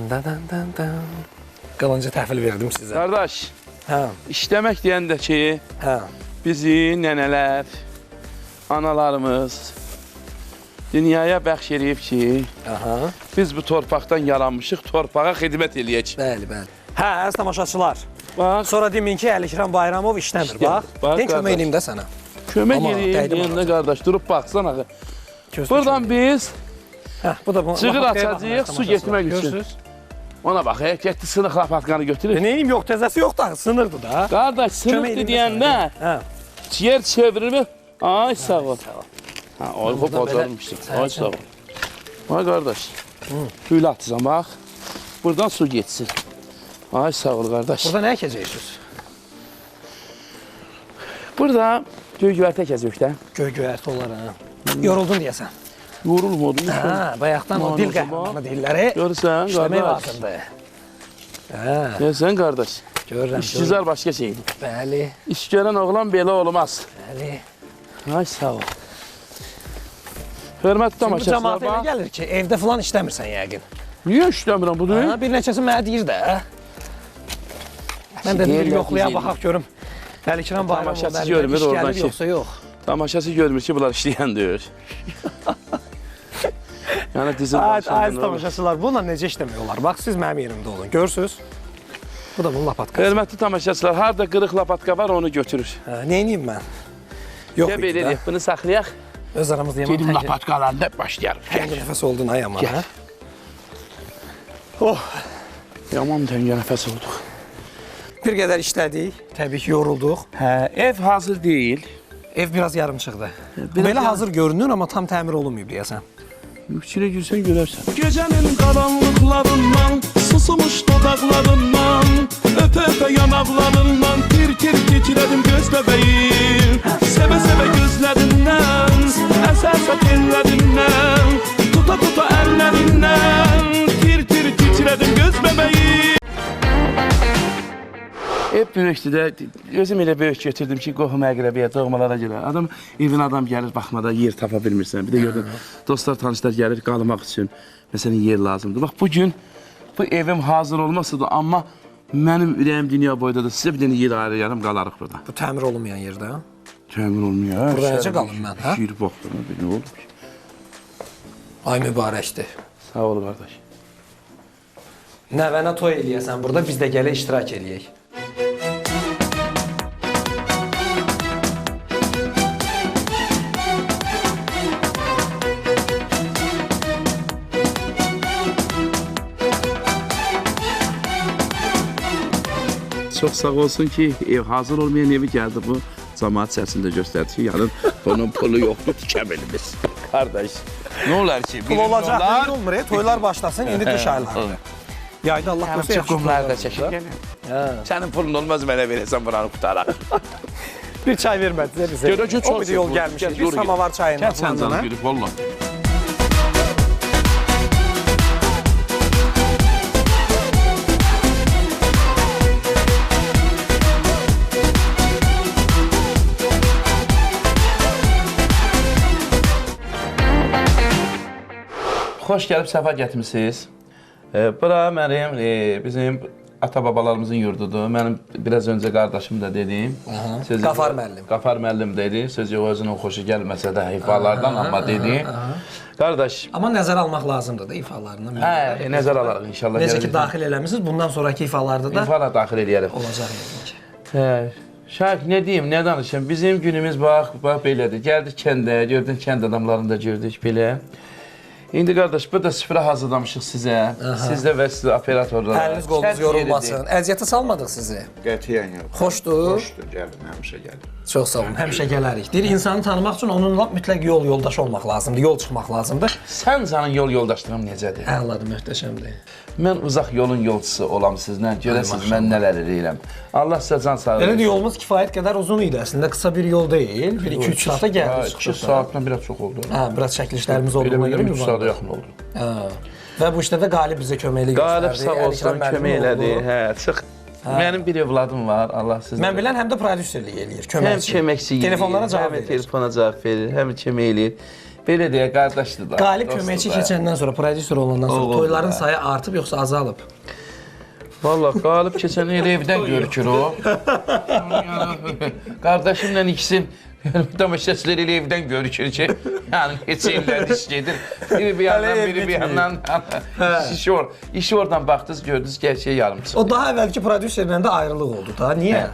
Dan. Qalınca təhvil verdim sizə. Qardaş, Hə, işləmək deyəndə ki, hə. bizi nənələr, analarımız dünyaya bəxş edib ki, Aha. biz bu torpaqdan yaranmışıq, torpağa xidmət eləyək. Bəli. Hə, əziz tamaşaçılar. Bax, Sonra demin ki, Əlikram Bayramov işləmir. Bax, bax, mən kömək qardaş. edeyim də sənə. kömək Amma edeyim dəydim deyəndə qardaş, durub baxsan axı. Gözünü Buradan kömək. biz Hə, bu da bu. cığır lapatqaya açacağıq, baxın, su getmək üçün. Görürsünüz? Ona bax, getdi sınıq lapatqanı götürür. Neyim yox, təzəsi yox da, sınırdı da. Qardaş, Kömək sınıqdı edeyim də deyəndə, sənə. Hə. yer çevirir. Ay, sağ ol. Ha, oy, hop, Buradan belə- oturmuşsun. Ay, sağ ol. Ay, qardaş, hüylə atacam, bax. Buradan su geçsin. Ay, sağ ol, qardaş. Burada nə əkəcəksiniz? Burada göy-göyərtə kəzək də. Göy-göyərti olar ha. Yoruldun deyəsən. Yorulmadım. Hə, bayaqdan o dil qəhrəmanı dilləri Görürsən, işləmək qardaş. lazımdır. Hə, Görürsən, qardaş. görürəm. İşçizlər başqa şeydir. Bəli, İş görən oğlan belə olmaz. bəli. Ay, sağ ol. Hörmətli Bu tamaşaçılar, cəmaat elə bax. gəlir ki, evdə falan işləmirsən yəqin. Niyə işləmirəm budur? Ha, bir neçəsi mənə deyir də. Mən də bir Deyirlər, yoxlaya biz baxaq görüm. Əlikram Bayramov Tamaşaçı bəli, görmür iş oradan gəlir ki. yoxsa yox. Tamaşası görmür ki, bunlar işləyən deyir. Yəni dizin Aziz tamaşaçılar, bununla necə işləmək olar? Bax, siz mənim yerimdə olun. Görürsünüz? Bu da bunun lapatkası. Hörmətli tamaşaçılar, harda qırıq lapatka var onu götürür. Neyniyim mən? Yox Gəl idi belə də. eləyək, bunu saxlayaq. Öz aramızda yaman Gedim lapatkalarında başlayarıq. təngə nəfəs oldun ay aman, Gəl. hə? Oh, Yaman təngə nəfəs olduq. bir qədər işlədik, təbii ki, yorulduq. Hə, ev hazır deyil. Ev biraz yarımçıqdır. biraz Belə yarım- hazır görünür, amma tam təmir olunmayıb deyəsən. İçinə girsən görərsən. Gecenin karanlıklarından susmuş dudaklarından öpe öpe yanaklarından tir tir titredim göz bebeğim Seve seve gözlerinden eser sakinlerinden tuta tuta ellerinden tir tir titredim göz bebeğim Ev böyükdür də, özüm elə böyük götürdüm ki, qohum əqrəbiyə, doğmalara görə. Evin adam gəlir, baxmada yer tapa bilmirsən. Bir də gördüm, dostlar, tanışlar gəlir qalmaq üçün. Məsələn, yer lazımdır. Bax, bugün bu evim hazır olmasa da, amma mənim ürəyim dünya boydadır. Sizə bir dənə yer ayırarım, qalarıq burada. Bu təmir olunmayan yerdə. Təmin olmuyor. Burada necə qalım mən, hə? Şiir baxdım, nə olur ki? Ay mübarəkdir. Sağ ol, qardaş. Nəvənə toy eləyəsən burada, biz də gələ iştirak eləyək. Çox sağ olsun ki, ev hazır olmayan evi gəldi bu. Cəmaat içərisində göstərdi ki, yarın bunun pulu yoxdur, tikə bilmir. Qardaş, nə olar ki? Pul olacaq, nə olmur, toylar başlasın, indi qış aylardır. Yayda Allah qoysa yaxşı qumları da toylar çəkir. olur. Sənin pulun olmaz, mənə verəsən buranı qutaraq. Bir çay vermədiniz bizə. Görəcək, O bir də yol gəlmişik. Bir samavar çayından. Gəl sən canım gülüb, valla. Xoş gəlib, səfa gətirmisiniz. Bura mənim, bizim ata-babalarımızın yurdudur. Mənim biraz öncə qardaşım da dedim. Qafar müəllim. Qafar müəllim dedi. Söz yox, özünün xoşu gəlməsə də ifalardan, amma dedi. Qardaş, Amma nəzər almaq lazımdır da ifalarını. nəzər alarıq inşallah. Necə ki, daxil eləmişsiniz, bundan sonraki ifalarda da İfala daxil eləyərək. olacaq yəqin ki. Şahik, nə deyim, nə danışım? Bizim günümüz bax belədir. Gəldik kəndə, gördün kənd adamlarını da gördük belə. İndi qardaş, bu da süfrə hazırlamışıq sizə. Sizdə və sizə operatorlara. Əliniz qolunuz yorulmasın. Əziyyətə salmadıq sizi. Qətiyyən yox. Xoşdur. Xoşdur, gəlin, həmişə gəlin. Çox sağ olun. Həmişə gələrik. Deyir, insanı tanımaq üçün onunla mütləq yoldaş olmaq lazımdır, yol çıxmaq lazımdır. Sən sənin yol yoldaşlığın necədir? Əladır, möhtəşəmdir. Mən uzaq yolun yolçusu olam sizlə. Görəsiniz mən nələr eləyirəm. Allah sizə can sağlığı. Elə də yolumuz kifayət qədər uzun idi. Əslində qısa bir yol deyil. 1-2-3 saata gəldik. 2 saatdan biraz çox oldu. Hə, biraz çəkilişlərimiz olduğuna görə 3 saata yaxın oldu. Hə. Və bu işdə də Qalib bizə köməklik göstərdi. Qalib sağ olsun, kömək elədi. Hə, çıx. Mənim bir evladım var, Allah sizdən. Mən bilən həm də prodüserlik eləyir, Həm köməkçi. köməkçi Telefonlara cavab verir. Həm telefona cavab verir, həm kömək eləyir. Belə deyə qardaşdır da. Qalib köməkçi keçəndən sonra, prodüser olandan sonra toyların sayı artıb yoxsa azalıb? Valla Qalib keçən elə evdən görükür o. Qardaşımla ikisi tamaşaçılar elə evdən görükür ki, yəni heç illər iş gedir. Biri bir yandan, biri bir yandan. İşi oradan baxdınız, gördünüz gerçeği yarımçı. O daha əvvəlki prodüserlə də ayrılıq oldu da. Niyə?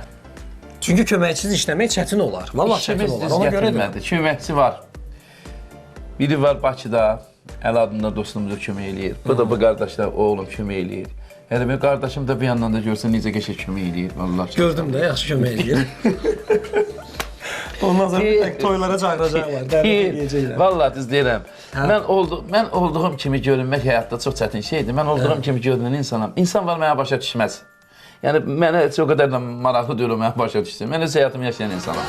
Çünki köməkçisiz işləmək çətin olar. Vallahi çətin olar. Ona görə də köməkçi var. Biri var Bakıda, Əl adında dostumuza kömək eləyir. Bu da bu qardaşlar, oğlum kömək eləyir. Yəni benim qardaşım da bir yandan da görsən necə qəşəng kömək eləyir. Vallahi gördüm də, yaxşı kömək eləyir. Ondan sonra tək toylara çağıracaqlar, dəvət edəcəklər. Vallahi düz deyirəm. Mən olduğum kimi görünmək həyatda çox çətin şeydir. Mən olduğum kimi görünən insanam. İnsan var mənə başa düşməz. Yəni mənə heç o qədər də maraqlı deyil o mənə başa düşsün. Mən öz həyatımı yaşayan insanam.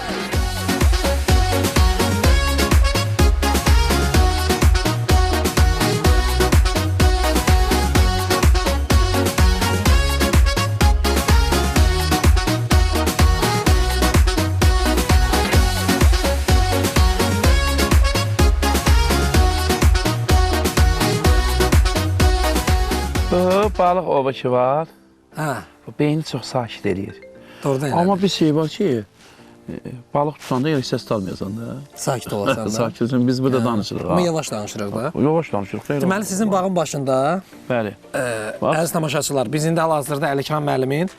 Balıq ova ki var, beyni çox sakit eləyir. Doğrudan elə. Amma bir şey var ki, balıq tutanda yəni səs almayasan da. Sakit olasan da. Sakit olsun, biz burada danışırıq. Amma yavaş danışırıq da. Yavaş danışırıq. Deməli, sizin bağın başında, bəli, əziz tamaşaçılar, biz indi hal-hazırda Əlikran müəllimin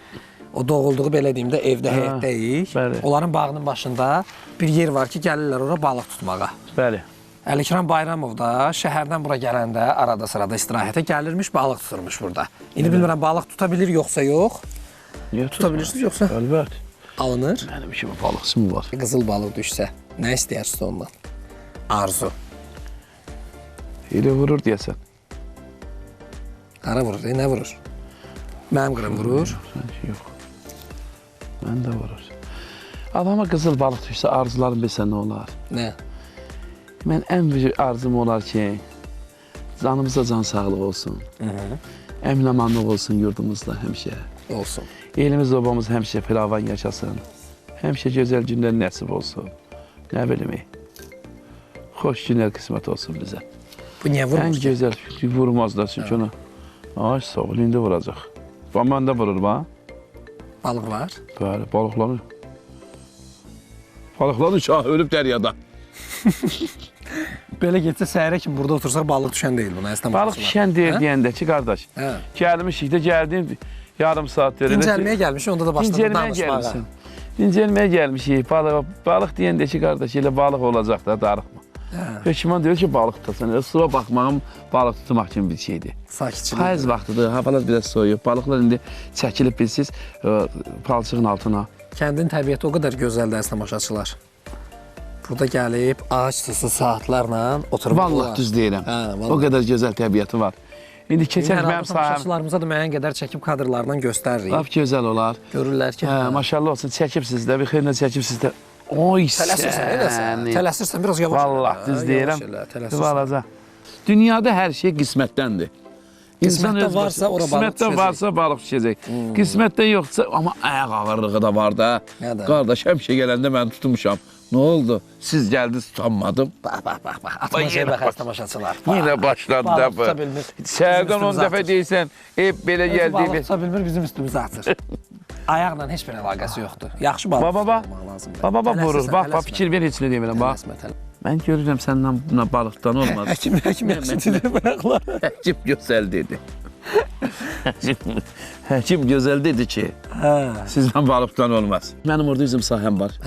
o doğulduğu, belə deyim də, evdə həyətdəyik. Onların bağının başında bir yer var ki, gəlirlər ora balıq tutmağa. Bəli. Əlikran Bayramov da şəhərdən bura gələndə arada sırada istirahətə gəlirmiş, balıq tuturmuş burada. İndi bilmirəm, balıq tuta bilir yoxsa yox. Niyə tuta bilirsiniz yoxsa? Əlbət. Alınır. Mənim kimi balıqçı mı var? Qızıl balıq düşsə, nə istəyirsiniz ondan? Arzu. Elə vurur deyəsən. Hara vurur, nə vurur? Mənim qırım vurur. Yox. Mən də vurur. Adama qızıl balıq düşsə arzularım bilsən nə olar? Nə? Mən ən büyük arzum olar ki, canımızda can sağlığı olsun. Əmin-amanlıq olsun yurdumuzda həmişə. Olsun. Elimiz, obamız həmişə firavan yaşasın. Həmişə gözəl günlər nəsib olsun. Nə bilim, xoş günlər qismət olsun bizə. Bu niyə vurmur? Ən gözəl vurmaz da çünki ona. Ay, sağ ol, indi vuracaq. Məndə vurur, Balıq var? Bəli, balıqları. Balıqları şah ölüb dəryada. Belə getsə səhərə kimi burada otursaq balıq düşən deyil buna. Balıq düşən deyəndə ki, qardaş, gəlmişik də gəldin yarım saat verir. Dincəlməyə gəlmişik, onda da başladı danışmağa. Dincəlməyə gəlmişik, balıq deyəndə ki, qardaş, elə balıq olacaq da, darıxma. Hökman deyir ki, balıq tutasan, suya baxmağım balıq tutmaq kimi bir şeydir. Sakitçilik. Payız vaxtıdır, havalar biraz soyuyub, balıqlar indi çəkilib bilsiz palçığın altına. Kəndin təbiəti o qədər gözəldir, əziz tamaşaçılar. Burada gəlib, ağac susu saatlarla oturmaq olar. Vallahi düz deyirəm. O qədər gözəl təbiəti var. İndi keçək mənim sahəm. Tamaşaçılarımıza da müəyyən qədər çəkib kadrlardan göstəririk. Lap gözəl olar. Görürlər ki, maşallah olsun, çəkibsiz də, bir xeyirlə çəkibsiz də. Oy Tələsirsən, tələsirsən, biraz yavaş. Vallahi düz deyirəm. Valaca. Dünyada hər şey qismətdəndir. Qismətdə varsa, ora balıq düşəcək. Qismətdə varsa, balıq düşəcək. Qismətdə yoxsa, amma ayaq ağırlığı da var da. Qardaş, həmişə gələndə mən tutmuşam. Nə oldu? Siz gəldiniz, tutanmadım. Bax. Atmacaya bax, əziz tamaşaçılar. Yenə başladı da bu. Səhərdən 10 dəfə deyirsən, belə gəldi. Balıq tuta bilmir, bizim üstümüzə atır. Ayaqla heç bir əlaqəsi yoxdur. Yaxşı balıq tutmaq lazımdır. Baba vurur, bax, fikir ver, heç nə demirəm, bax. Mən görürəm səndən buna balıqdan olmaz. Həkim yaxşı deyir bayaqlar. Həkim gözəl dedi. Həkim gözəl dedi ki, sizdən balıqdan olmaz. Mənim orada üzüm sahəm var.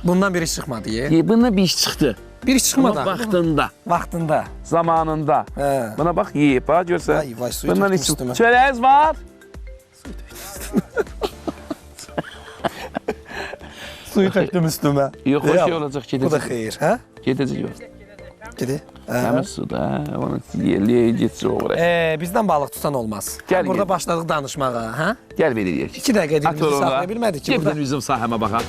Bundan bir iş çıxmadı. Bundan bir iş çıxdı. Bir iş çıxmadan. Ama vaxtında, Vaxtında. zamanında. Hə. Buna bax, yeyib, bax, görsən. Vay, vay, suyu Bundan tökdüm içim. üstümə. Çörəyiz var. Suyu tökdüm üstümə. Yox, xoş Deyəm. olacaq, Bu da gedəcək. xeyir, hə? Gedəcək yox. Gedi. Təmiz suda, onu yerliyə getsin oraya. Bizdən balıq tutan olmaz. Gəl, Burada gəl. başladıq danışmağa, hə? Gəl belə deyək. 2 dəqiqə At dilimizi oraya. saxlaya bilmədik ki Gəl burada. bizim sahəmə baxaq.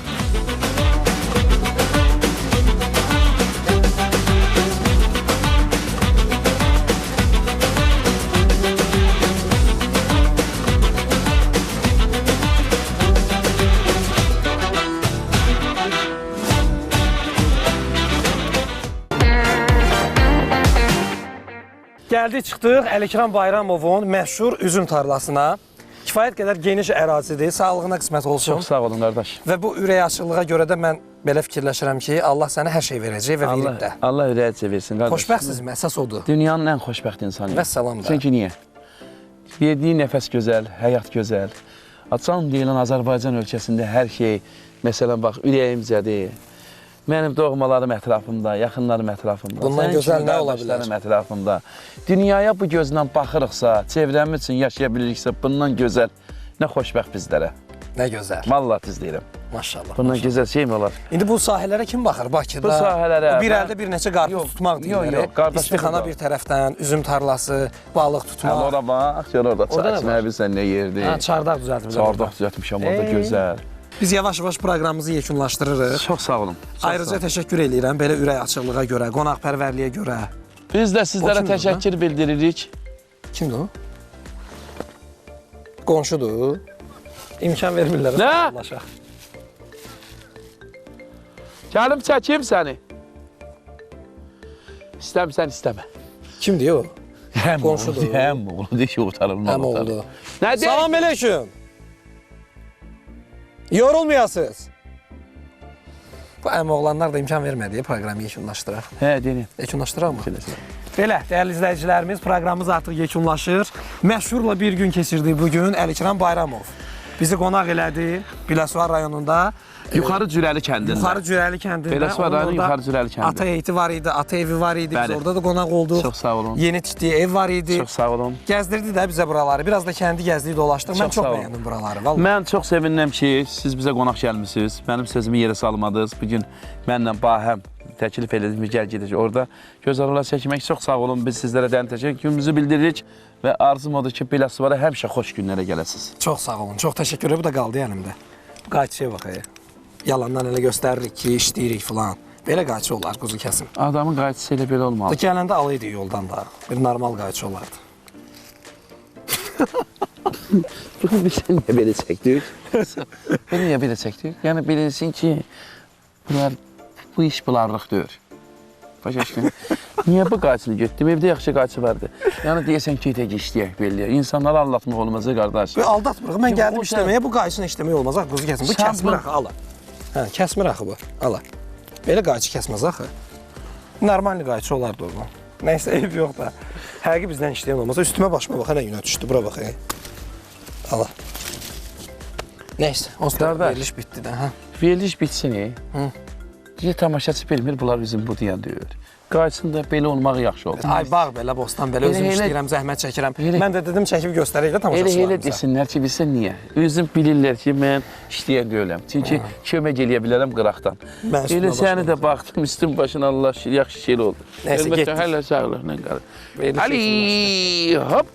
Gəldik, çıxdıq Əlikram Bayramovun məşhur üzüm tarlasına. Kifayət qədər geniş ərazidir, sağlığına qismət olsun. Çox sağ olun, qardaş. Və bu ürək açıqlığa görə də mən belə fikirləşirəm ki, Allah sənə hər şey verəcək və verib də. Allah ürəyicə versin, qardaş. Xoşbəxtsizmi? Əsas odur. Dünyanın ən xoşbəxt insanıyım. Vəssalam da. Çünki niyə? Verdiyi nəfəs gözəl, həyat gözəl. Açan deyilən Azərbaycan ölkəsində hər şey, məsələn, bax, ürəyimcədir. Mənim doğmalarım ətrafımda, yaxınlarım ətrafımda. Bundan Sənin gözəl kimi nə ola bilər? qardaşlarım ətrafımda. Dünyaya bu gözlə baxırıqsa, çevrəmiz üçün yaşaya biliriksə, bundan gözəl, nə xoşbəxt bizlərə. Nə gözəl. Vallahi düz deyirəm. Maşallah. Bundan gözəl şey mi olar? İndi bu sahələrə kim baxır Bakıda? Bu sahələrə Bir mən- əldə bir neçə qarpız tutmaq deyirlər. yox, qardaşım İstixana burada. bir tərəfdən, üzüm tarlası, balıq Hə, tutmaq. ora bax, gör orada Orada çay nə var? içməyə bilsən nə yerdir. Ha, çardaq düzəltmişlər. Çardaq düzəltmişəm orada, gözəl. Biz yavaş-yavaş proqramımızı yekunlaşdırırıq. Çox sağ olun. Çox Ayrıca sağ olun. təşəkkür eləyirəm belə ürək açıqlığa görə, qonaqpərvərliyə görə. Biz də sizlərə O kimdir təşəkkür bildiririk. Kimdir o? Qonşudur. İmkan vermirlər. Nə? Anlaşaq. Gəlim çəkim səni. İstəmirsən, istəmə. Kimdir o? Həm Qonşudur. oğlu, həm oğlu, deyir ki, utanırım. Həm oldu. Nə deyir? Salam aleyküm. Yorulmayasınız. Bu əmoğlanlar da imkan vermədi proqramı yekunlaşdıraq. Hə, deyin. Yekunlaşdıraq mı? Belə, dəyərli izləyicilərimiz, proqramımız artıq yekunlaşır. Məşhurla bir gün keçirdik bugün Əlikram Bayramov. Bizi qonaq elədi Biləsuvar rayonunda. Yuxarı Cürəli kəndində. Yuxarı Cürəli kəndində. Biləsuvar Onun rayonu orada Yuxarı Cürəli kəndi. Ata heyti var idi, ata evi var idi. Biz Bəli. orada da qonaq olduq. Çox sağ olun. Yeni tikdiyi ev var idi. Çox sağ olun. Gəzdirdi də bizə buraları. Biraz da kəndi gəzdik, dolaşdıq. Mən Çox çox sağ olun. bəyəndim buraları. Vallahi. Mən çox sevinirəm ki, siz bizə qonaq gəlmisiniz. Mənim sözümü yerə salmadınız. Bugün mənlə bahəm təklif edilmiş, gəl gedəcək. Orada gözəllər çəkmək çox sağ olun. Biz sizlərə dən təşəkkürümüzü bildiririk və arzum odur ki, Biləsuvara həmişə xoş günlərə gələsiniz. Çox sağ olun. Çox təşəkkür edirəm. Bu da qaldı əlimdə. Bu qayçıya bax. Yalandan elə göstəririk ki, işləyirik filan. Belə qayçı olar, quzu kəsim. Adamın qayçısı elə belə olmalı. Gələndə alaydı yoldan da. Bir normal qayçı olardı. Bugün biz niyə belə çəkdik? Bunu niyə belə çəkdik? Yəni bilinsin ki, bu iş bularlıq deyil. Başa düşdün? Niyə bu qayçını götürdüm? Evdə yaxşı qayçı vardı. Yəni deyəsən ki, tək işləyək belli. İnsanları aldatmaq olmaz, qardaş. Və aldatmırıq. Mən gəldim o da- işləməyə, bu qayçını işləmək olmaz. Quzu kəsim. Bu Sən kəsmir axı, ala. Hə, kəsmir axı bu. Ala. Belə qayçı kəsməz axı. Normal qayçı olardı o. Nəysə, eyb yox da. Həqiqi bizdən işləyən olmaz. Üstümə başıma bax, hələ günə düşdü. Bura bax. Ala. Nəysə, onsuz da Qardaş. veriliş bitdi də, hə. Veriliş bitsin, Hı. Niyə tamaşaçı bilmir, bunlar bizim bu deyən deyir. Qayçında belə olmaq yaxşı olur. Ay bağ belə, bostan belə, özüm Elə- işləyirəm, zəhmət çəkirəm. Elə- Mən də dedim çəkib göstərək də Elə tamaşaçılarımıza. desinlər ki, bilsən niyə? Özüm bilirlər ki, mən işləyən deyiləm. Çünki kömək eləyə bilərəm qıraqdan. Mən üstümə Elə səni başladım. də baxdım, üstün başına Allah şükür, yaxşı şey oldu. Nəysə, Hörmətlə, getdik. hələ sağlıqla qalın. Veriliş Ali, hop.